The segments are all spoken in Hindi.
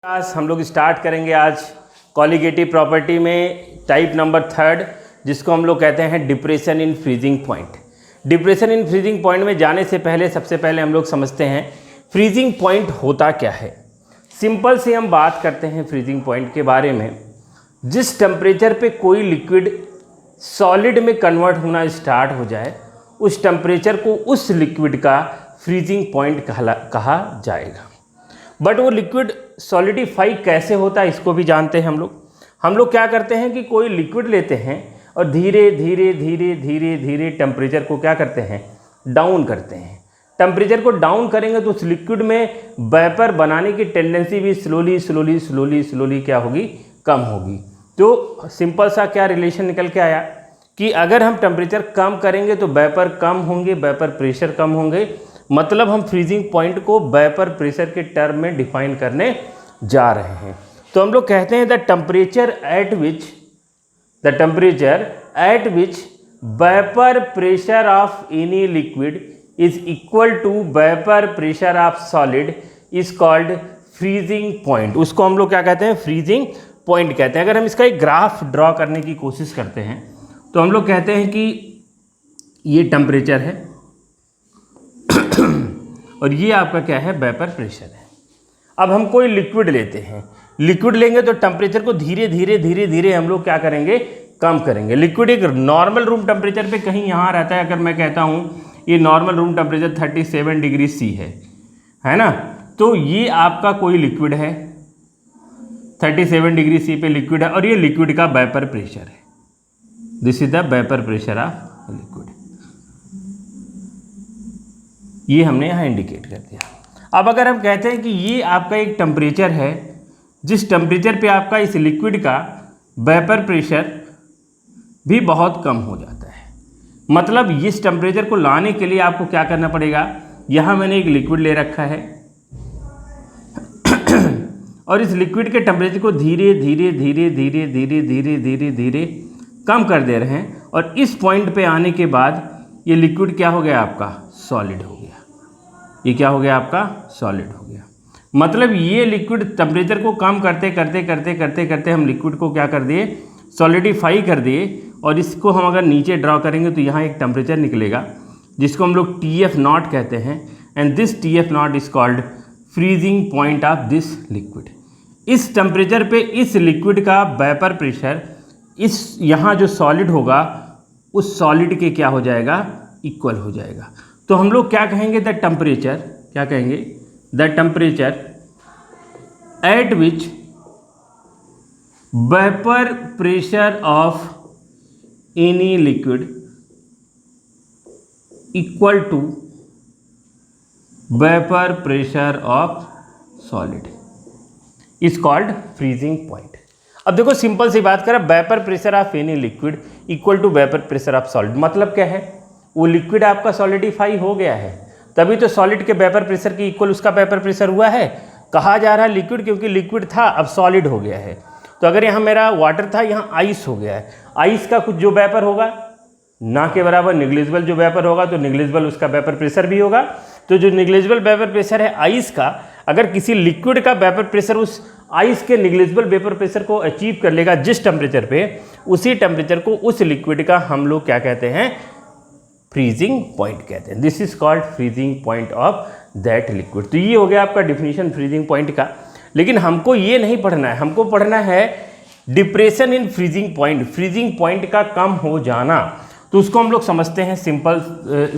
क्लास हम लोग स्टार्ट करेंगे आज कॉलिगेटिव प्रॉपर्टी में टाइप नंबर 3 जिसको हम लोग कहते हैं depression in freezing point. Depression in freezing point में जाने से पहले सबसे पहले हम लोग समझते हैं फ्रीजिंग पॉइंट होता क्या है। सिंपल से हम बात करते हैं फ्रीजिंग पॉइंट के बारे में। जिस टेम्परेचर पे कोई लिक्विड सॉलिड में कन्वर्ट होना स्टार्ट हो जाए उस टेम्परेचर को उस लिक्विड का फ्रीजिंग पॉइंट कहा जाएगा। बट वो लिक्विड सॉलिडिफाई कैसे होता है इसको भी जानते हैं हम लोग क्या करते हैं कि कोई लिक्विड लेते हैं और धीरे धीरे धीरे धीरे धीरे टेम्परेचर को क्या करते हैं, डाउन करते हैं। टेम्परेचर को डाउन करेंगे तो उस लिक्विड में वेपर बनाने की टेंडेंसी भी स्लोली स्लोली स्लोली स्लोली क्या होगी, कम होगी। तो सिंपल सा क्या रिलेशन निकल के आया कि अगर हम टेम्परेचर कम करेंगे तो वेपर कम होंगे, वेपर प्रेशर कम होंगे। मतलब हम फ्रीजिंग पॉइंट को वेपर प्रेशर के टर्म में डिफाइन करने जा रहे हैं। तो हम लोग कहते हैं the temperature at which vapour pressure of any liquid is equal to vapour pressure of solid is called freezing point. उसको हम लोग क्या कहते हैं, फ्रीजिंग पॉइंट कहते हैं। अगर हम इसका एक ग्राफ ड्रॉ करने की कोशिश करते हैं तो हम लोग कहते हैं कि ये टेम्परेचर है और ये आपका क्या है, वेपर प्रेशर है। अब हम कोई लिक्विड लेते हैं, लिक्विड लेंगे तो टेम्परेचर को धीरे धीरे धीरे धीरे हम लोग क्या करेंगे, कम करेंगे। लिक्विड एक नॉर्मल रूम टेम्परेचर पे कहीं यहाँ रहता है। अगर मैं कहता हूँ ये normal room temperature 37 degree C है ना, तो ये आपका कोई लिक्विड है 37 डिग्री सी पे लिक्विड है और ये लिक्विड का वेपर प्रेशर है। This is the vapour pressure of liquid. ये हमने यहाँ इंडिकेट कर दिया। अब अगर हम कहते हैं कि ये आपका एक टेम्परेचर है जिस टेम्परेचर पे आपका इस लिक्विड का वेपर प्रेशर भी बहुत कम हो जाता है। मतलब इस टेम्परेचर को लाने के लिए आपको क्या करना पड़ेगा, यहाँ मैंने एक लिक्विड ले रखा है और इस लिक्विड के टेम्परेचर को धीरे धीरे धीरे धीरे धीरे धीरे धीरे धीरे कम कर दे रहे हैं और इस पॉइंट पे आने के बाद ये लिक्विड क्या हो गया, आपका सॉलिड हो गया। ये क्या हो गया, आपका सॉलिड हो गया। मतलब ये लिक्विड टेम्परेचर को कम करते करते करते करते करते हम लिक्विड को क्या कर दिए, सॉलिडिफाई कर दिए। और इसको हम अगर नीचे ड्रॉ करेंगे तो यहाँ एक टेम्परेचर निकलेगा जिसको हम लोग TF0 कहते हैं। And this TF0 is called freezing point of this liquid. इस टेम्परेचर पे इस लिक्विड का वेपर प्रेशर इस यहाँ जो सॉलिड होगा उस सॉलिड के क्या हो जाएगा, इक्वल हो जाएगा। तो हम लोग क्या कहेंगे, द टेम्परेचर, क्या कहेंगे, the temperature at which vapour pressure of any liquid equal to vapour pressure of solid is called freezing point. अब देखो सिंपल सी बात करें, vapour pressure of any liquid equal to vapour pressure of solid. मतलब क्या है, वो लिक्विड आपका सॉलिडिफाई हो गया है तभी तो सॉलिड के वेपर प्रेशर के इक्वल उसका वेपर प्रेशर हुआ है। कहा जा रहा है लिक्विड क्योंकि लिक्विड था अब सॉलिड हो गया है। तो अगर यहाँ मेरा वाटर था यहाँ आइस हो गया है, आइस का कुछ जो वेपर होगा ना के बराबर निग्लिजिबल जो वेपर होगा तो निग्लिजिबल उसका वेपर प्रेशर भी होगा। तो जो निग्लिजिबल वेपर प्रेशर है आइस का, अगर किसी लिक्विड का वेपर प्रेशर उस आइस के निग्लिजिबल वेपर प्रेशर को अचीव कर लेगा जिस टेम्परेचर पे, उसी टेम्परेचर को उस लिक्विड का हम लोग क्या कहते हैं, फ्रीजिंग पॉइंट कहते हैं। This is called freezing point of that liquid. तो ये हो गया आपका डिफिनीशन फ्रीजिंग पॉइंट का। लेकिन हमको ये नहीं पढ़ना है, हमको पढ़ना है depression in freezing point, freezing point का कम हो जाना। तो उसको हम लोग समझते हैं सिंपल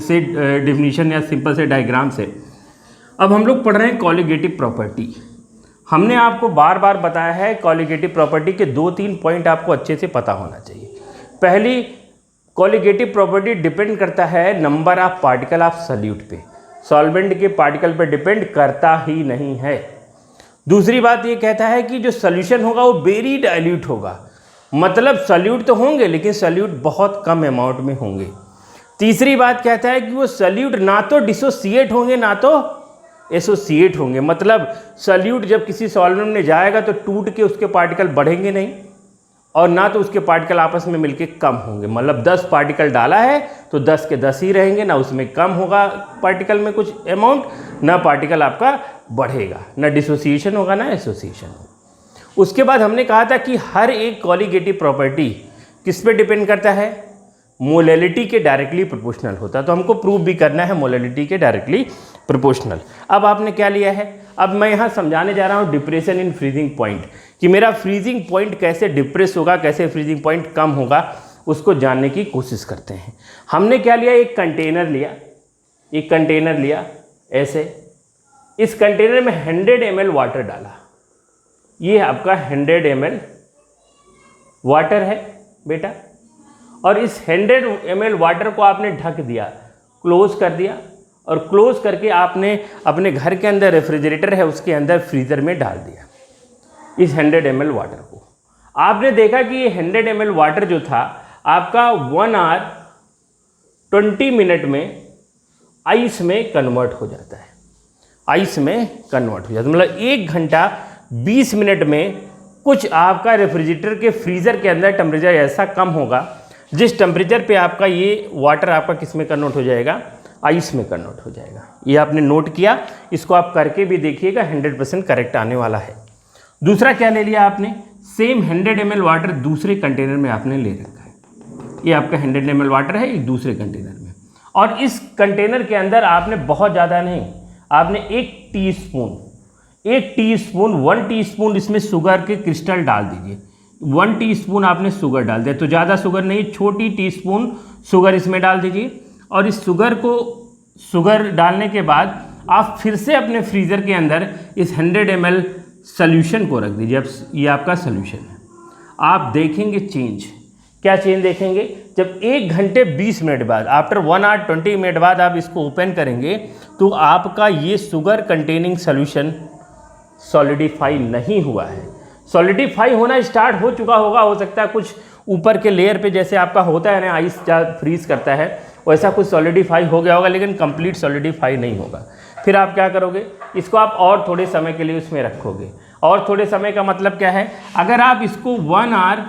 से डिफिनीशन या सिंपल से डायग्राम से। अब हम लोग पढ़ रहे हैं कॉलिगेटिव प्रॉपर्टी। हमने आपको बार बार बताया है कॉलिगेटिव प्रॉपर्टी के 2-3 पॉइंट आपको अच्छे से पता होना चाहिए। पहली, कॉलिगेटिव प्रॉपर्टी डिपेंड करता है number of particle of solute पे, सॉल्वेंट के पार्टिकल पे डिपेंड करता ही नहीं है। दूसरी बात ये कहता है कि जो सॉल्यूशन होगा वो वेरी डाइल्यूट होगा। मतलब सॉल्यूट तो होंगे लेकिन सॉल्यूट बहुत कम अमाउंट में होंगे। तीसरी बात कहता है कि वो सॉल्यूट ना तो डिसोसिएट होंगे ना तो एसोसिएट होंगे। मतलब सॉल्यूट जब किसी सॉल्वेंट में जाएगा तो टूट के उसके पार्टिकल बढ़ेंगे नहीं और ना तो उसके पार्टिकल आपस में मिलके कम होंगे, मतलब 10 पार्टिकल डाला है तो 10 के 10 ही रहेंगे, ना उसमें कम होगा पार्टिकल में कुछ अमाउंट, ना पार्टिकल आपका बढ़ेगा, ना डिसोसिएशन होगा ना एसोसिएशन होगा। उसके बाद हमने कहा था कि हर एक कॉलीगेटिव प्रॉपर्टी किस पे डिपेंड करता है, मोलैलिटी के डायरेक्टली प्रोपोर्शनल होता है। तो हमको प्रूव भी करना है मोलैलिटी के डायरेक्टली प्रोपोर्शनल। अब आपने क्या लिया है, अब मैं यहाँ समझाने जा रहा हूँ डिप्रेशन इन फ्रीजिंग पॉइंट, कि मेरा फ्रीजिंग पॉइंट कैसे डिप्रेस होगा, कैसे फ्रीजिंग पॉइंट कम होगा, उसको जानने की कोशिश करते हैं। हमने क्या लिया, एक कंटेनर लिया ऐसे, इस कंटेनर में 100 ml वाटर डाला, ये आपका 100 ml वाटर है बेटा, और इस 100 ml वाटर को आपने ढक दिया, क्लोज कर दिया, और क्लोज करके आपने अपने घर के अंदर रेफ्रिजरेटर है उसके अंदर फ्रीज़र में डाल दिया इस 100 ml वाटर को। आपने देखा कि ये 100 ml वाटर जो था आपका 1 आवर 20 मिनट में आइस में कन्वर्ट हो जाता है, आइस में कन्वर्ट हो जाता है, मतलब 1 घंटा 20 मिनट में कुछ आपका रेफ्रिजरेटर के फ्रीज़र के अंदर टेम्परेचर ऐसा कम होगा जिस टेम्परेचर पे आपका ये वाटर आपका किस में कन्वर्ट हो जाएगा, आइस में कन्वर्ट हो जाएगा। ये आपने नोट किया, इसको आप करके भी देखिएगा, 100% करेक्ट आने वाला है। दूसरा क्या ले लिया आपने, सेम 100 ml वाटर दूसरे कंटेनर में आपने ले रखा है, ये आपका 100 ml वाटर है एक दूसरे कंटेनर में, और इस कंटेनर के अंदर आपने बहुत ज़्यादा नहीं, आपने 1 टीस्पून 1 टीस्पून इसमें शुगर के क्रिस्टल डाल दीजिए, 1 टीस्पून आपने शुगर डाल दिया, तो ज़्यादा शुगर नहीं, छोटी टीस्पून शुगर इसमें डाल दीजिए। और इस शुगर डालने के बाद आप फिर से अपने फ्रीज़र के अंदर इस 100 ml सॉल्यूशन को रख दीजिए। अब ये आपका सॉल्यूशन है, आप देखेंगे चेंज, क्या चेंज देखेंगे, जब 1 घंटे 20 मिनट बाद, आफ्टर 1 आवर 20 मिनट बाद आप इसको ओपन करेंगे तो आपका ये शुगर कंटेनिंग सॉल्यूशन सॉलिडिफाई नहीं हुआ है। सॉलिडिफाई होना स्टार्ट हो चुका होगा, हो सकता है कुछ ऊपर के लेयर पे जैसे आपका होता है ना, आइस फ्रीज करता है वैसा कुछ सॉलिडिफाई हो गया होगा, लेकिन कंप्लीट सॉलिडिफाई नहीं होगा। फिर आप क्या करोगे, इसको आप और थोड़े समय के लिए उसमें रखोगे, और थोड़े समय का मतलब क्या है, अगर आप इसको 1 आवर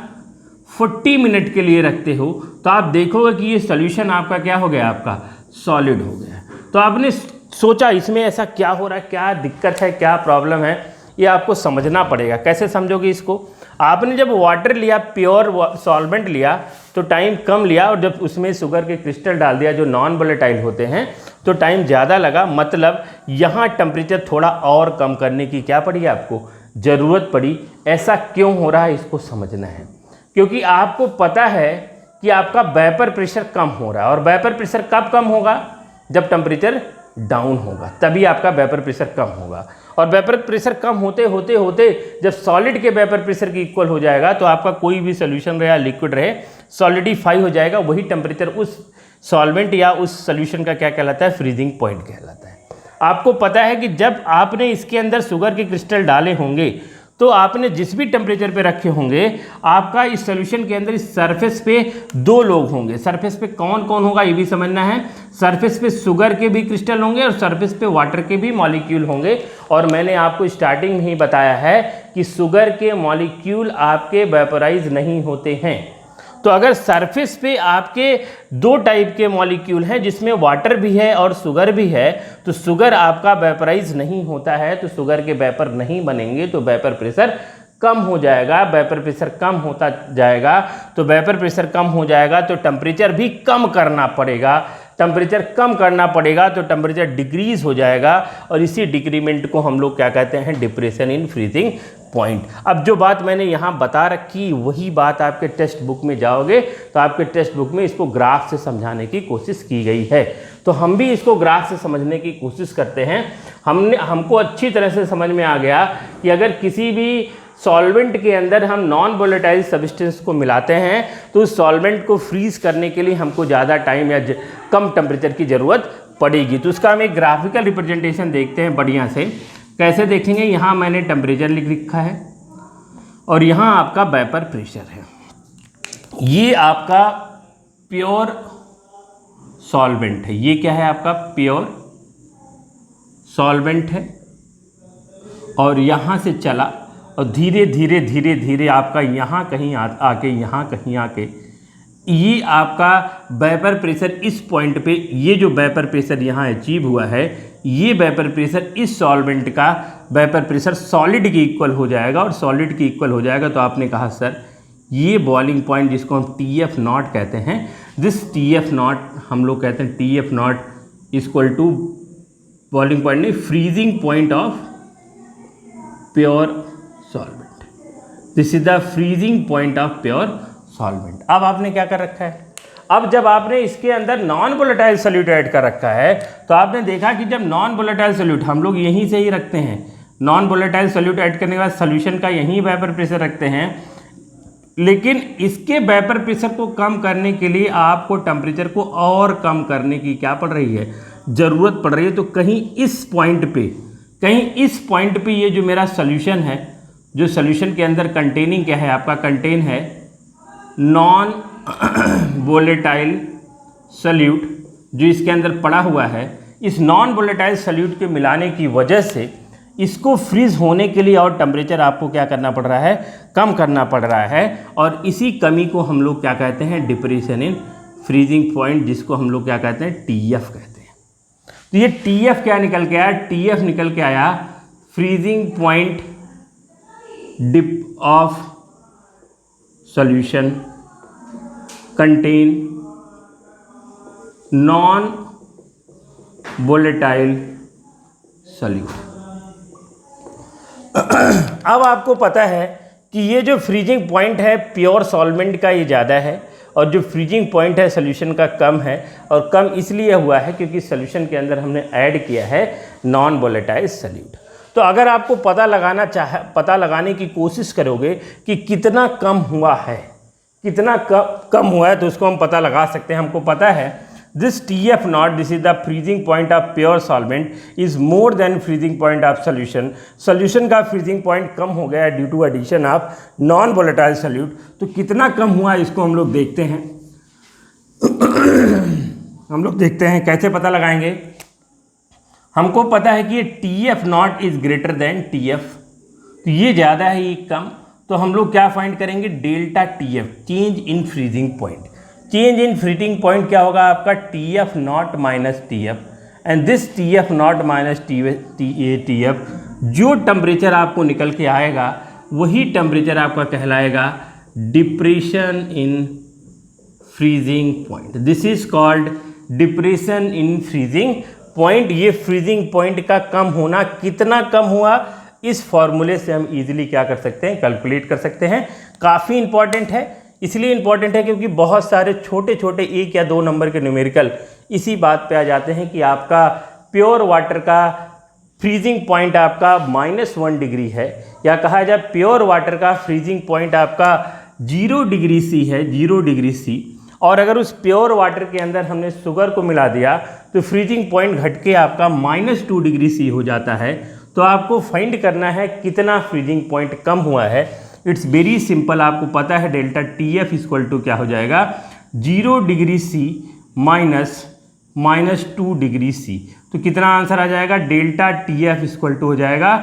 40 मिनट के लिए रखते हो तो आप देखोगे कि ये सॉल्यूशन आपका क्या हो गया, आपका सॉलिड हो गया। तो आपने सोचा इसमें ऐसा क्या हो रहा है, क्या दिक्कत है, क्या प्रॉब्लम है, ये आपको समझना पड़ेगा। कैसे समझोगे इसको, आपने जब वाटर लिया, प्योर सॉल्वेंट लिया तो टाइम कम लिया, और जब उसमें शुगर के क्रिस्टल डाल दिया जो नॉन वोलेटाइल होते हैं तो टाइम ज़्यादा लगा, मतलब यहाँ टेम्परेचर थोड़ा और कम करने की क्या पड़ी, आपको ज़रूरत पड़ी। ऐसा क्यों हो रहा है इसको समझना है, क्योंकि आपको पता है कि आपका वेपर प्रेशर कम हो रहा है, और वेपर प्रेशर कब कम होगा, जब टेम्परेचर डाउन होगा, तभी आपका वेपर प्रेशर कम होगा। और वेपर प्रेशर कम होते होते होते जब सॉलिड के वेपर प्रेशर की इक्वल हो जाएगा तो आपका कोई भी सोल्यूशन रहे या लिक्विड रहे सॉलिडिफाई हो जाएगा, वही टेम्परेचर उस सॉल्वेंट या उस सोल्यूशन का क्या कहलाता है, फ्रीजिंग पॉइंट कहलाता है। आपको पता है कि जब आपने इसके अंदर शुगर के क्रिस्टल डाले होंगे तो आपने जिस भी टेम्परेचर पे रखे होंगे, आपका इस सोल्यूशन के अंदर इस सरफेस पे 2 लोग होंगे। सरफेस पे कौन कौन होगा ये भी समझना है, सरफेस पे शुगर के भी क्रिस्टल होंगे और सरफेस पे वाटर के भी मॉलिक्यूल होंगे। और मैंने आपको स्टार्टिंग में ही बताया है कि शुगर के मॉलिक्यूल आपके वेपोराइज नहीं होते हैं। तो अगर सरफेस पे आपके 2 टाइप के मॉलिक्यूल हैं जिसमें वाटर भी है और शुगर भी है, तो शुगर आपका वेपराइज नहीं होता है, तो शुगर के वेपर नहीं बनेंगे, तो वेपर प्रेशर कम हो जाएगा। वेपर प्रेशर कम होता जाएगा तो वेपर प्रेशर कम हो जाएगा तो टेम्परेचर भी कम करना पड़ेगा। टेम्परेचर कम करना पड़ेगा तो टेम्परेचर डिक्रीज हो जाएगा, और इसी डिक्रीमेंट को हम लोग क्या कहते हैं, डिप्रेशन इन फ्रीजिंग पॉइंट। अब जो बात मैंने यहाँ बता रखी वही बात आपके टेक्स्ट बुक में जाओगे तो आपके टेक्स्ट बुक में इसको ग्राफ से समझाने की कोशिश की गई है। तो हम भी इसको ग्राफ से समझने की कोशिश करते हैं। हमको अच्छी तरह से समझ में आ गया कि अगर किसी भी सॉल्वेंट के अंदर हम नॉन वोलेटाइल सब्सटेंस को मिलाते हैं तो उस सॉल्वेंट को फ्रीज करने के लिए हमको ज़्यादा टाइम या कम टेम्परेचर की ज़रूरत पड़ेगी। तो उसका हम एक ग्राफिकल रिप्रेजेंटेशन देखते हैं बढ़िया से। कैसे देखेंगे, यहाँ मैंने टेम्परेचर लिख रखा है और यहाँ आपका वेपर प्रेशर है। ये आपका प्योर सॉल्वेंट है, ये क्या है आपका प्योर सॉल्वेंट है, और यहाँ से चला और धीरे धीरे धीरे धीरे आपका यहाँ कहीं आके यहाँ कहीं आके ये आपका वेपर प्रेशर इस पॉइंट पे, ये जो वेपर प्रेशर यहाँ अचीव हुआ है, ये वेपर प्रेशर इस सॉल्वेंट का वेपर प्रेशर सॉलिड के इक्वल हो जाएगा। और सॉलिड के इक्वल हो जाएगा तो आपने कहा सर ये बॉइलिंग पॉइंट जिसको हम TF नॉट कहते हैं, दिस TF नॉट हम लोग कहते हैं TF not equal to boiling point नहीं, freezing point of pure solvent. This is the freezing point of pure solvent. अब आपने क्या कर रखा है, अब जब आपने इसके अंदर नॉन वोलेटाइल सॉल्यूट ऐड कर रखा है तो आपने देखा कि जब नॉन वोलेटाइल सॉल्यूट हम लोग यहीं से ही रखते हैं, नॉन वोलेटाइल सॉल्यूट ऐड करने के बाद सॉल्यूशन का यहीं वेपर प्रेशर रखते हैं, लेकिन इसके वेपर प्रेशर को कम करने के लिए आपको टेम्परेचर को और कम करने की क्या पड़ रही है, ज़रूरत पड़ रही है। तो कहीं इस पॉइंट पे ये जो मेरा सॉल्यूशन है, जो सॉल्यूशन के अंदर कंटेनिंग क्या है आपका, कंटेन है नॉन वोलेटाइल सॉल्यूट, जो इसके अंदर पड़ा हुआ है, इस नॉन वोलेटाइल सॉल्यूट के मिलाने की वजह से इसको फ्रीज होने के लिए और टेम्परेचर आपको क्या करना पड़ रहा है, कम करना पड़ रहा है। और इसी कमी को हम लोग क्या कहते हैं, डिप्रेशन इन फ्रीजिंग पॉइंट, जिसको हम लोग क्या कहते हैं, TF कहते हैं। तो ये TF क्या निकल के आया, TF निकल के आया freezing point dip of solution contain non volatile solute. अब आपको पता है कि ये जो फ्रीजिंग पॉइंट है प्योर सॉल्वेंट का ये ज़्यादा है और जो फ्रीजिंग पॉइंट है सॉल्यूशन का कम है। और कम इसलिए हुआ है क्योंकि सॉल्यूशन के अंदर हमने ऐड किया है नॉन वोलेटाइल सॉल्यूट। तो अगर आपको पता लगाने की कोशिश करोगे कि कितना कम हुआ है, कितना कम हुआ है, तो उसको हम पता लगा सकते हैं। हमको पता है this TF not, this is the freezing point of pure solvent, is more than freezing point of solution. Solution का फ्रीजिंग पॉइंट कम हो गया है due to addition of non volatile solute. तो कितना कम हुआ इसको हम लोग देखते हैं। हम लोग देखते हैं कैसे पता लगाएंगे। हमको पता है कि ये TF not is greater than TF, तो ये ज़्यादा है ये कम, तो हम लोग क्या फाइंड करेंगे, delta TF, change in freezing point. Change in freezing point क्या होगा आपका, TF not minus TF, and this TF not minus TF, जो टेम्परेचर आपको निकल के आएगा वही टेम्परेचर आपका कहलाएगा depression in freezing point. This is called depression in freezing point. ये फ्रीजिंग पॉइंट का कम होना कितना कम हुआ, इस फॉर्मूले से हम इजीली क्या कर सकते हैं, कैलकुलेट कर सकते हैं। काफ़ी इंपॉर्टेंट है, इसलिए इंपॉर्टेंट है क्योंकि बहुत सारे छोटे छोटे 1 या 2 नंबर के न्यूमेरिकल इसी बात पे आ जाते हैं कि आपका प्योर वाटर का फ्रीजिंग पॉइंट आपका -1 डिग्री है, या कहा जाए प्योर वाटर का फ्रीजिंग पॉइंट आपका 0 डिग्री C है, 0 डिग्री C। और अगर उस प्योर वाटर के अंदर हमने शुगर को मिला दिया तो फ्रीजिंग पॉइंट घट के आपका -2 डिग्री C हो जाता है। तो आपको फाइंड करना है कितना फ्रीजिंग पॉइंट कम हुआ है। इट्स वेरी सिंपल, आपको पता है डेल्टा TF इक्वल टू क्या हो जाएगा, 0 डिग्री C -2 डिग्री C। तो कितना आंसर आ जाएगा, डेल्टा TF इक्वल टू हो जाएगा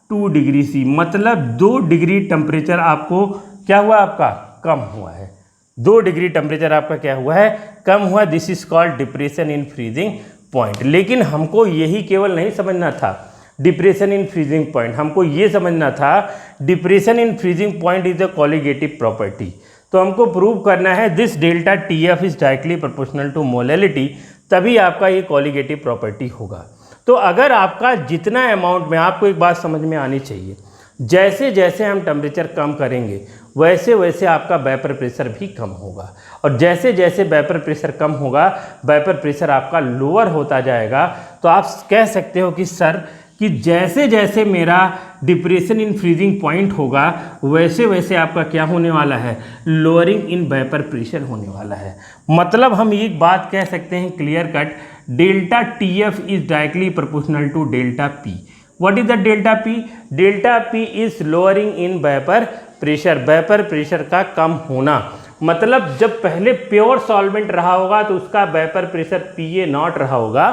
2 डिग्री C। मतलब 2 डिग्री टेम्परेचर आपको क्या हुआ, आपका कम हुआ है। 2 डिग्री टेम्परेचर आपका क्या हुआ है, कम हुआ। This is called depression in freezing point. लेकिन हमको यही केवल नहीं समझना था डिप्रेशन इन फ्रीजिंग पॉइंट, हमको ये समझना था depression in freezing point is a colligative property. तो हमको प्रूव करना है this delta TF is directly proportional to molality, तभी आपका ये कॉलिगेटिव प्रॉपर्टी होगा। तो अगर आपका जितना अमाउंट में, आपको एक बात समझ में आनी चाहिए, जैसे जैसे हम टेम्परेचर कम करेंगे वैसे वैसे आपका वेपर प्रेशर भी कम होगा, और जैसे जैसे वेपर प्रेशर कम होगा वेपर प्रेशर आपका लोअर होता जाएगा। तो आप कह सकते हो कि सर कि जैसे जैसे मेरा डिप्रेशन इन फ्रीजिंग पॉइंट होगा वैसे वैसे आपका क्या होने वाला है, लोअरिंग इन वेपर प्रेशर होने वाला है। मतलब हम एक बात कह सकते हैं clear cut, delta TF is directly proportional to delta P। What is the delta P? Delta P is lowering in vapour pressure, vapour pressure का कम होना। मतलब जब पहले प्योर सॉल्वेंट रहा होगा तो उसका वेपर प्रेशर PA नॉट रहा होगा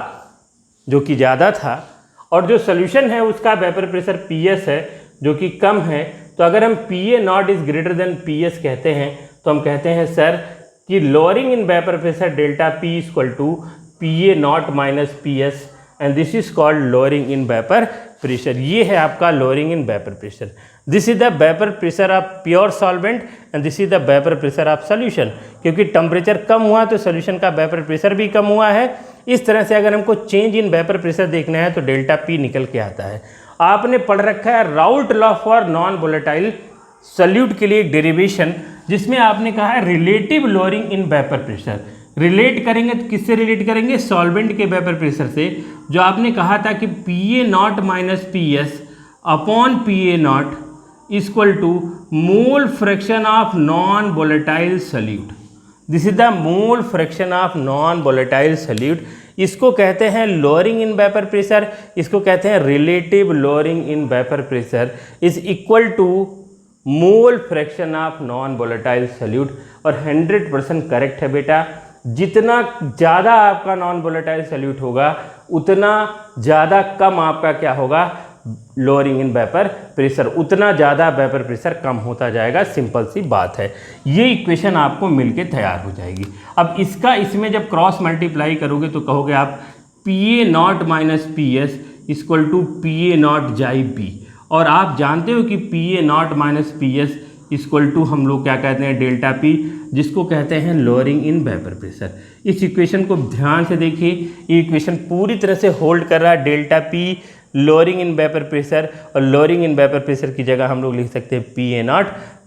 जो कि ज़्यादा था, और जो सोल्यूशन है उसका वेपर प्रेशर PS है जो कि कम है। तो तो अगर हम PA0 is greater than PS कहते हैं तो हम कहते हैं सर कि lowering in vapour pressure delta P equal to PA0 minus PS and this is called lowering in vapour pressure. ये है आपका lowering in vapour pressure. This is the vapour pressure of pure solvent and this is the vapour pressure of solution. क्योंकि टेम्परेचर कम हुआ तो सॉल्यूशन का वेपर प्रेशर भी कम हुआ है। इस तरह से अगर हमको चेंज इन वेपर प्रेशर देखना है तो डेल्टा P निकल के आता है। आपने पढ़ रखा है Raoult law for non volatile solute के लिए एक डेरिवेशन, जिसमें आपने कहा है relative lowering in vapour pressure. Relate करेंगे तो किससे रिलेट करेंगे? सॉल्वेंट के वेपर प्रेशर से। जो आपने कहा था कि PA0 minus PS upon PA0 equal to mole fraction of non volatile solute. This is the mole fraction of non volatile solute. इसको कहते हैं लोअरिंग इन वेपर प्रेशर, इसको कहते हैं relative lowering in vapour pressure is equal to mole fraction of non volatile solute. और 100% करेक्ट है बेटा। जितना ज़्यादा आपका नॉन वोलेटाइल सॉल्यूट होगा उतना ज़्यादा कम आपका क्या होगा? लोअरिंग इन वेपर प्रेशर, उतना ज़्यादा वेपर प्रेशर कम होता जाएगा। सिंपल सी बात है। ये इक्वेशन आपको मिलके तैयार हो जाएगी। अब इसका इसमें जब क्रॉस मल्टीप्लाई करोगे तो कहोगे आप PA0 minus PS equal to PA0 जाई B। और आप जानते हो कि PA0 minus PS equal to हम लोग क्या कहते हैं? डेल्टा P, जिसको कहते हैं लोअरिंग इन वेपर प्रेशर। इस इक्वेशन को ध्यान से देखिए, ये इक्वेशन पूरी तरह से होल्ड कर रहा है delta P lowering in vapour pressure. और लोअरिंग इन वेपर प्रेशर की जगह हम लोग लिख सकते हैं PA0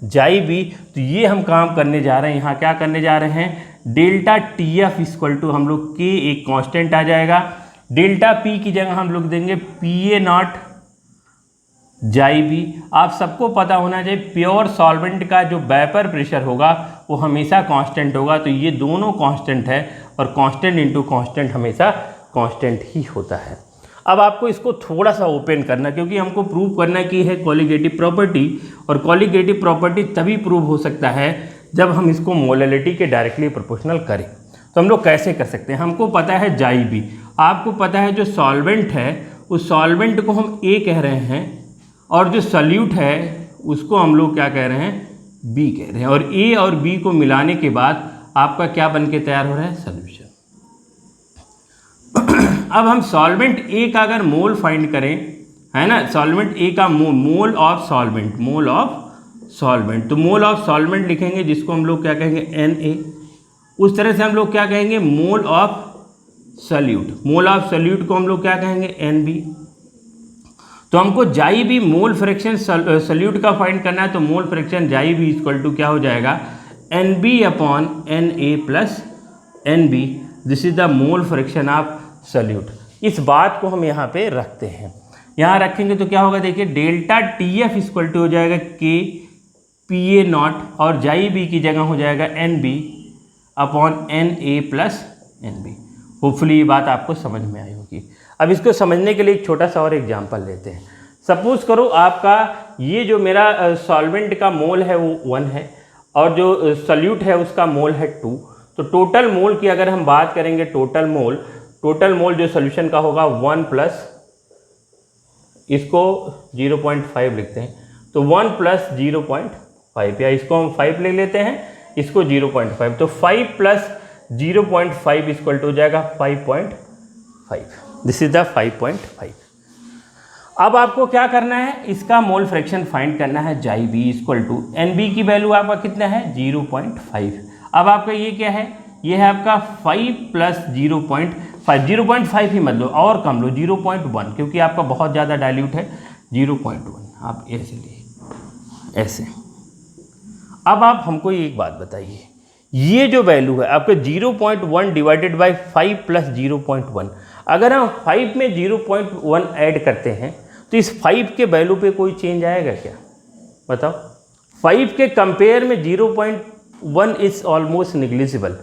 जाई B। तो ये हम काम करने जा रहे हैं, यहाँ क्या करने जा रहे हैं? डेल्टा TF इक्वल टू हम लोग K एक कांस्टेंट आ जाएगा। डेल्टा P की जगह हम लोग देंगे PA0 जाई B। आप सबको पता होना चाहिए प्योर सॉल्वेंट का जो वेपर प्रेशर होगा वो हमेशा कांस्टेंट होगा। तो ये दोनों कांस्टेंट है और कांस्टेंट इनटू कांस्टेंट हमेशा कांस्टेंट ही होता है। अब आपको इसको थोड़ा सा ओपन करना, क्योंकि हमको प्रूव करना कि है कोलिगेटिव प्रॉपर्टी। और कोलिगेटिव प्रॉपर्टी तभी प्रूव हो सकता है जब हम इसको मोलैलिटी के डायरेक्टली प्रोपोर्शनल करें। तो हम लोग कैसे कर सकते हैं? हमको पता है जाई B, आपको पता है जो सॉल्वेंट है उस सॉल्वेंट को हम A कह रहे हैं और जो सॉल्यूट है उसको हम लोग क्या कह रहे हैं? B कह रहे हैं। और A और B को मिलाने के बाद आपका क्या बन के तैयार हो रहा है? सॉल्यूशन। अब हम सॉल्वेंट A का अगर मोल फाइंड करें, है ना, सॉल्वेंट A का मोल of solvent, mole of solvent, तो मोल ऑफ सॉल्वेंट लिखेंगे जिसको हम लोग क्या कहेंगे? Na। उस तरह से हम लोग क्या कहेंगे? मोल of solute, mole of solute को हम लोग क्या कहेंगे? Nb। तो हमको जाई B मोल फ्रैक्शन सॉल्यूट का फाइंड करना है, तो मोल फ्रैक्शन जाई B इक्वल टू क्या हो जाएगा? Nb upon Na plus Nb। This is the mole fraction of solute. इस बात को हम यहाँ पे रखते हैं, यहाँ रखेंगे तो क्या होगा? देखिए डेल्टा TF इक्वल टू हो जाएगा K PA0 और जाई B की जगह हो जाएगा Nb upon Na plus Nb। Hopefully ये बात आपको समझ में आई होगी। अब इसको समझने के लिए एक छोटा सा और एग्जांपल लेते हैं। सपोज करो आपका ये जो मेरा सॉल्वेंट का मोल है वो 1 है और जो सॉल्यूट है उसका मोल है 2। तो टोटल मोल की अगर हम बात करेंगे, टोटल मोल जो सॉल्यूशन का होगा 1 प्लस, इसको 0.5 लिखते हैं, तो 1 प्लस 0.5, या इसको हम 5 ले लेते हैं, इसको 0.5, तो 5 प्लस 0.5 इक्वल टू हो जाएगा 5.5। This is the 5.5। अब आपको क्या करना है? इसका मोल फ्रैक्शन फाइंड करना है जाई B इक्वल टू Nb की वैल्यू आपका कितना है? 0.5। अब आपका ये क्या है? ये है आपका 5 प्लस 0.5, 0.5 ही मत लो और कम लो, 0.1, क्योंकि आपका बहुत ज़्यादा डाइल्यूट है। 0.1 आप ऐसे लिए, ऐसे। अब आप हमको एक बात बताइए, ये जो वैल्यू है आपका 0.1 डिवाइडेड बाई 5 प्लस 0.1, अगर हम 5 में 0.1 ऐड करते हैं तो इस 5 के वैल्यू पे कोई चेंज आएगा क्या? बताओ। 5 के कंपेयर में 0.1 इज ऑलमोस्ट निग्लिजिबल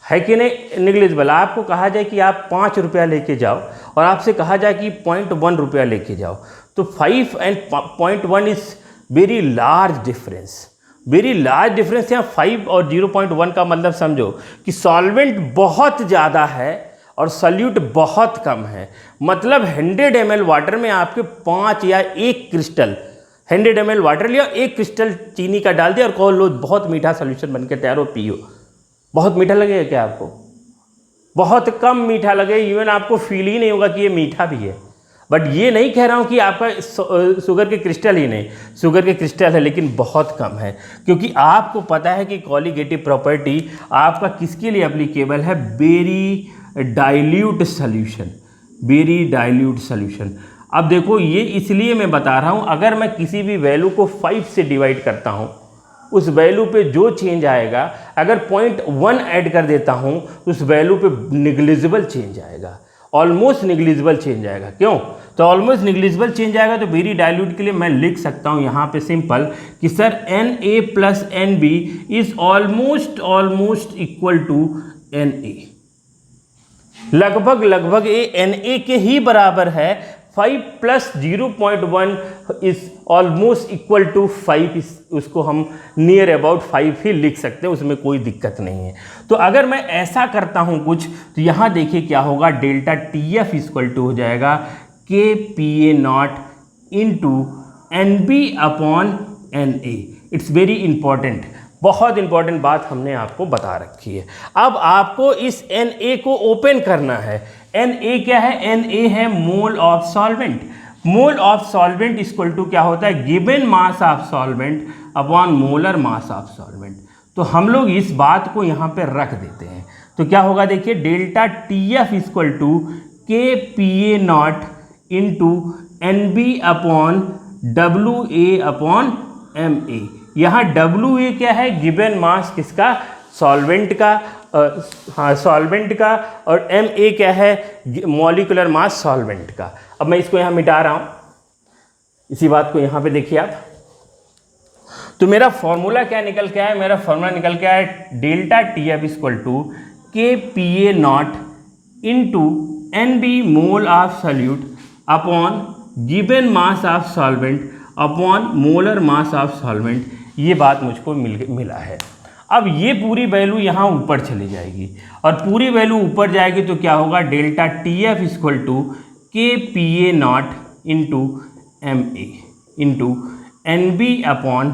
है कि नहीं? निग्लिजिबल। आपको कहा जाए कि आप 5 रुपया लेके जाओ और आपसे कहा जाए कि 0.1 रुपया लेके जाओ, तो 5 and 0.1 is very large difference, very large difference. यहाँ 5 और 0.1 का मतलब समझो कि सॉल्वेंट बहुत ज़्यादा है और सॉल्यूट बहुत कम है। मतलब 100 ml वाटर में आपके 5 या 1 क्रिस्टल 100 ml वाटर लिया, एक क्रिस्टल चीनी का डाल दिया और कहो लो बहुत मीठा सोल्यूशन बनकर तैयार हो, पियो। बहुत मीठा लगेगा क्या आपको? बहुत कम मीठा लगेगा, इवन आपको फील ही नहीं होगा कि ये मीठा भी है। बट ये नहीं कह रहा हूँ कि आपका शुगर के क्रिस्टल ही नहीं, शुगर के क्रिस्टल है लेकिन बहुत कम है, क्योंकि आपको पता है कि कॉलिगेटिव प्रॉपर्टी आपका किसके लिए एप्लीकेबल है? Very dilute solution, very dilute solution. अब देखो ये इसलिए मैं बता रहा हूँ, अगर मैं किसी भी वैल्यू को 5 से डिवाइड करता हूँ, उस वैल्यू पे जो चेंज आएगा, अगर 0.1 ऐड कर देता हूँ तो उस वैल्यू पे निग्लिजिबल चेंज आएगा, ऑलमोस्ट निग्लिजिबल चेंज आएगा। क्यों? तो ऑलमोस्ट निग्लिजिबल चेंज आएगा तो वेरी डाइल्यूट के लिए मैं लिख सकता हूँ यहाँ पे सिंपल कि sir Na plus Nb is almost equal to Na, लगभग ये Na के ही बराबर है। 5 plus 0.1 is almost equal to 5, उसको हम नियर अबाउट 5 ही लिख सकते हैं, उसमें कोई दिक्कत नहीं है। तो अगर मैं ऐसा करता हूं कुछ, तो यहाँ देखिए क्या होगा, डेल्टा TF इक्वल टू हो जाएगा KPa0 into NB upon Na। It's very important, बहुत इंपॉर्टेंट बात हमने आपको बता रखी है। अब आपको इस Na को ओपन करना है। Na क्या है? Na है mole of solvent. Mole of solvent equal to क्या होता है? Given mass of solvent upon molar mass of solvent. तो हम लोग इस बात को यहाँ पे रख देते हैं, तो क्या होगा देखिए, delta TF equal to KPa0 into NB upon WA upon Ma। यहाँ WA क्या है? गिवन मास किसका? सॉल्वेंट का, हाँ सॉल्वेंट का, और Ma क्या है? मॉलिक्यूलर मास सॉल्वेंट का। अब मैं इसको यहाँ मिटा रहा हूँ, इसी बात को यहाँ पे देखिए आप। तो मेरा फॉर्मूला क्या निकल के आया? मेरा फॉर्मूला निकल के आया delta TF equal to KPa0 into NB mole of solute upon given mass of solvent upon molar mass of solvent. ये बात मुझको मिला है। अब ये पूरी वैल्यू यहाँ ऊपर चली जाएगी, और पूरी वैल्यू ऊपर जाएगी तो क्या होगा? Delta TF equal to KPa0 into Ma into NB upon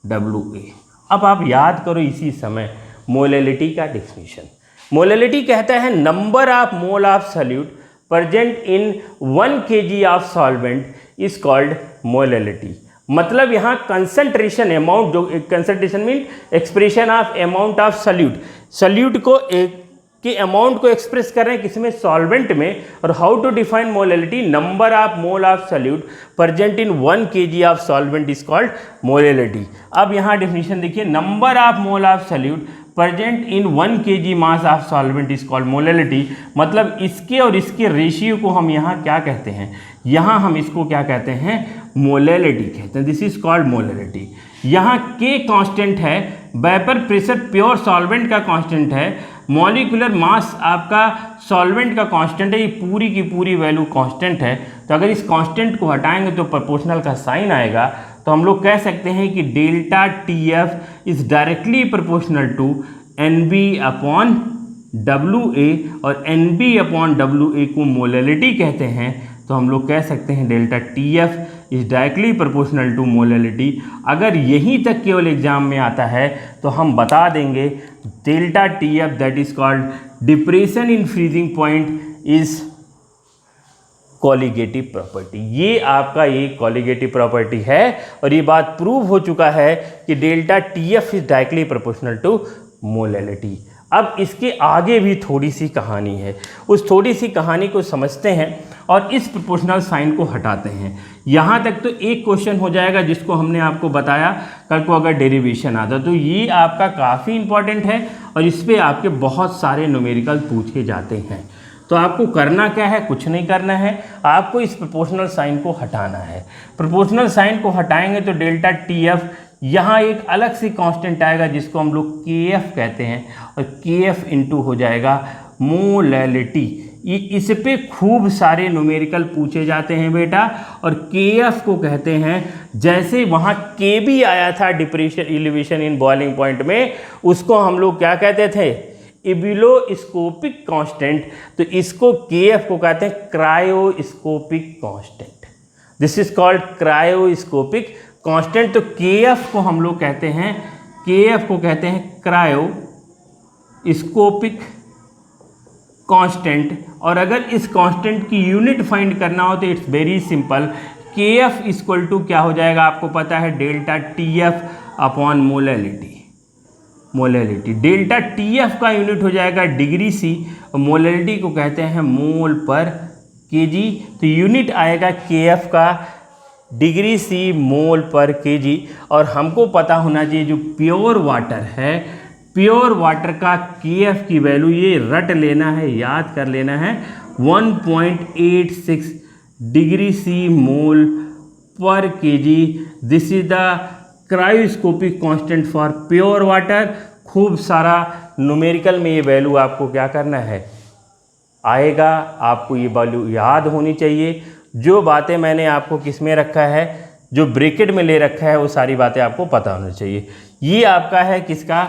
WA। अब आप याद करो इसी समय मोलैलिटी का डेफिनेशन। मोलैलिटी कहता है number of mole of solute present in 1 kg of solvent is called molality. मतलब यहाँ कंसंट्रेशन अमाउंट, जो concentration mean expression of amount of solute, solute को के अमाउंट को एक्सप्रेस कर रहे हैं किसमें? सॉल्वेंट में। और how to define molality? Number of mole of solute present in 1 kg of solvent is called molality. अब यहाँ डेफिनेशन देखिए, number of mole of solute present in 1 kg mass of solvent is called molality. मतलब इसके और इसके रेशियो को हम यहाँ क्या कहते हैं? यहाँ हम इसको क्या कहते हैं? मोलैलिटी कहते हैं। This is called molality. यहाँ K कांस्टेंट है, वेपर प्रेशर प्योर सॉल्वेंट का कांस्टेंट है, मॉलिक्यूलर मास आपका सॉल्वेंट का कांस्टेंट है, ये पूरी की पूरी वैल्यू कांस्टेंट है। तो अगर इस कांस्टेंट को हटाएंगे तो प्रोपोर्शनल का साइन आएगा, तो हम लोग कह सकते हैं कि delta TF is directly proportional to NB upon WA, और NB अपॉन WA को मोलैलिटी कहते हैं। तो हम लोग कह सकते हैं delta TF is directly proportional to molality. अगर यहीं तक केवल एग्जाम में आता है तो हम बता देंगे delta TF that is called depression in freezing point is colligative property. ये आपका एक कॉलिगेटिव प्रॉपर्टी है, और ये बात प्रूव हो चुका है कि delta TF is directly proportional to molality. अब इसके आगे भी थोड़ी सी कहानी है, उस थोड़ी सी कहानी को समझते हैं और इस प्रोपोर्शनल साइन को हटाते हैं। यहाँ तक तो एक क्वेश्चन हो जाएगा जिसको हमने आपको बताया, कल को अगर डेरिवेशन आता तो ये आपका काफ़ी इंपॉर्टेंट है, और इस पर आपके बहुत सारे न्यूमेरिकल पूछे जाते हैं। तो आपको करना क्या है? कुछ नहीं करना है, आपको इस प्रोपोर्शनल साइन को हटाना है। प्रोपोर्शनल साइन को हटाएंगे तो डेल्टा TF, यहाँ एक अलग से कांस्टेंट आएगा जिसको हम लोग KF कहते हैं, और KF इंटू हो जाएगा मोलैलिटी। ये इस पे खूब सारे न्यूमेरिकल पूछे जाते हैं बेटा, और KF को कहते हैं, जैसे वहाँ KB आया था depression elevation in boiling point में, उसको हम लोग क्या कहते थे? इबिलोस्कोपिक कांस्टेंट। तो इसको KF को कहते हैं cryoscopic constant. This is called cryoscopic constant, तो KF को हम लोग कहते हैं, KF को कहते हैं क्रायोस्कोपिक कांस्टेंट। और अगर इस कांस्टेंट की यूनिट फाइंड करना हो तो it's very simple, KF equal to क्या हो जाएगा, आपको पता है delta TF upon molality. Delta TF का यूनिट हो जाएगा डिग्री C और मोलैलिटी को कहते हैं मोल पर kg। तो यूनिट आएगा KF का डिग्री C मोल पर kg। और हमको पता होना चाहिए जो प्योर वाटर है, प्योर वाटर का KF की वैल्यू, ये रट लेना है, याद कर लेना है, 1.86 डिग्री C मोल पर kg। This is the cryoscopic constant for pure water. खूब सारा न्यूमेरिकल में ये वैल्यू आपको क्या करना है, आएगा, आपको ये वैल्यू याद होनी चाहिए। जो बातें मैंने आपको किस में रखा है, जो ब्रैकेट में ले रखा है, वो सारी बातें आपको पता होनी चाहिए। ये आपका है किसका,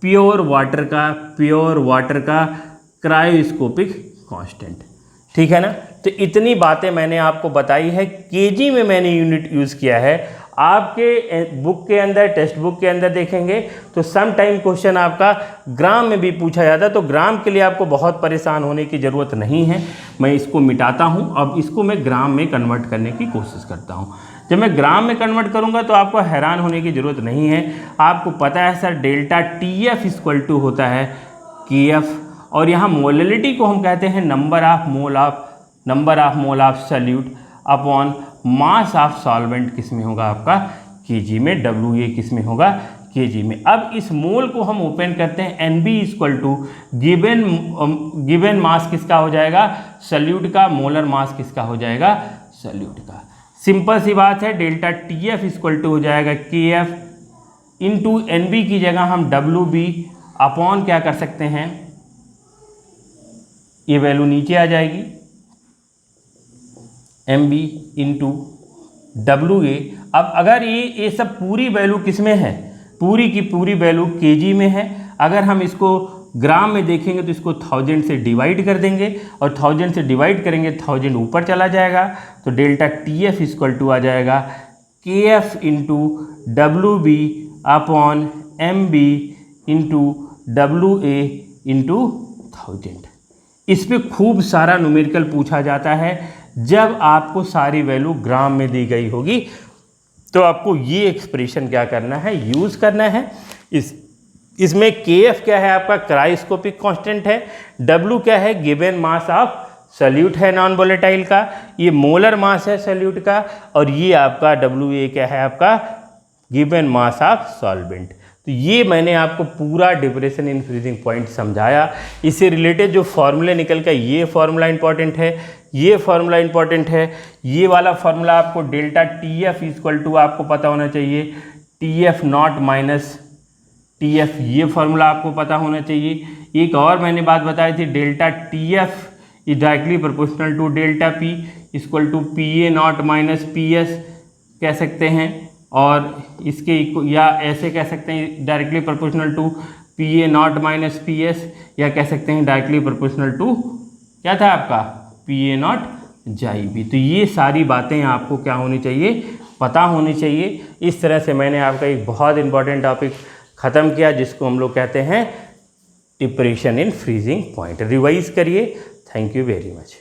प्योर वाटर का क्रायोस्कोपिक कांस्टेंट, ठीक है ना। तो इतनी बातें मैंने आपको बताई है, केजी में मैंने यूनिट यूज़ किया है। आपके बुक के अंदर, टेक्स्ट बुक के अंदर देखेंगे तो सम टाइम क्वेश्चन आपका ग्राम में भी पूछा जाता है, तो ग्राम के लिए आपको बहुत परेशान होने की ज़रूरत नहीं है। मैं इसको मिटाता हूँ, अब इसको मैं ग्राम में कन्वर्ट करने की कोशिश करता हूँ। जब मैं ग्राम में कन्वर्ट करूँगा तो आपको हैरान होने की ज़रूरत नहीं है। आपको पता है sir delta TF equal to होता है KF, और यहाँ मोलैलिटी को हम कहते हैं number of mole of solute upon mass of solvent, किस में होगा आपका kg में, WA किस में होगा kg में। अब इस मोल को हम ओपन करते हैं, NB equal to given mass किसका हो जाएगा, सॉल्यूट का, मोलर मास किसका हो जाएगा, सॉल्यूट का। सिंपल सी बात है, डेल्टा TF इक्वल टू हो जाएगा KF इंटू NB की जगह हम WB अपॉन क्या कर सकते हैं, ये वैल्यू नीचे आ जाएगी, MB इंटू WA। अब अगर ये सब पूरी वैल्यू किस में है, पूरी की पूरी वैल्यू kg में है। अगर हम इसको ग्राम में देखेंगे तो इसको 1000 से डिवाइड कर देंगे, और 1000 से डिवाइड करेंगे 1000 ऊपर चला जाएगा, तो डेल्टा TF इक्वल टू आ जाएगा KF into WB upon MB into WA into 1000। इस पर खूब सारा न्यूमेरिकल पूछा जाता है। जब आपको सारी वैल्यू ग्राम में दी गई होगी तो आपको ये एक्सप्रेशन क्या करना है, यूज़ करना है। इसमें KF क्या है, आपका क्रायोस्कोपिक कांस्टेंट है, W क्या है, गिवन मास ऑफ सॉल्यूट है नॉन वोलेटाइल का, ये मोलर मास है सॉल्यूट का, और ये आपका WA क्या है, आपका गिवन मास ऑफ सॉल्वेंट। तो ये मैंने आपको पूरा डिप्रेशन इन फ्रीजिंग पॉइंट समझाया। इससे रिलेटेड जो फॉर्मूले निकल का, ये फार्मूला इंपॉर्टेंट है, ये फार्मूला इंपॉर्टेंट है, ये वाला फार्मूला आपको डेल्टा TF इक्वल टू आपको पता होना चाहिए TF नॉट माइनस TF, ये फार्मूला आपको पता होना चाहिए। एक और मैंने बात बताई थी, delta TF is directly proportional to delta P equal to PA not minus PS कह सकते हैं, और इसके या ऐसे कह सकते हैं directly proportional to PA not minus PS, या कह सकते हैं डायरेक्टली प्रोपोर्शनल टू क्या था आपका PA नॉट जाई B। तो ये सारी बातें आपको क्या होनी चाहिए, पता होनी चाहिए। इस तरह से मैंने आपका एक बहुत इंपॉर्टेंट टॉपिक ख़त्म किया, जिसको हम लोग कहते हैं depression in freezing point. Revise करिए। Thank you very much.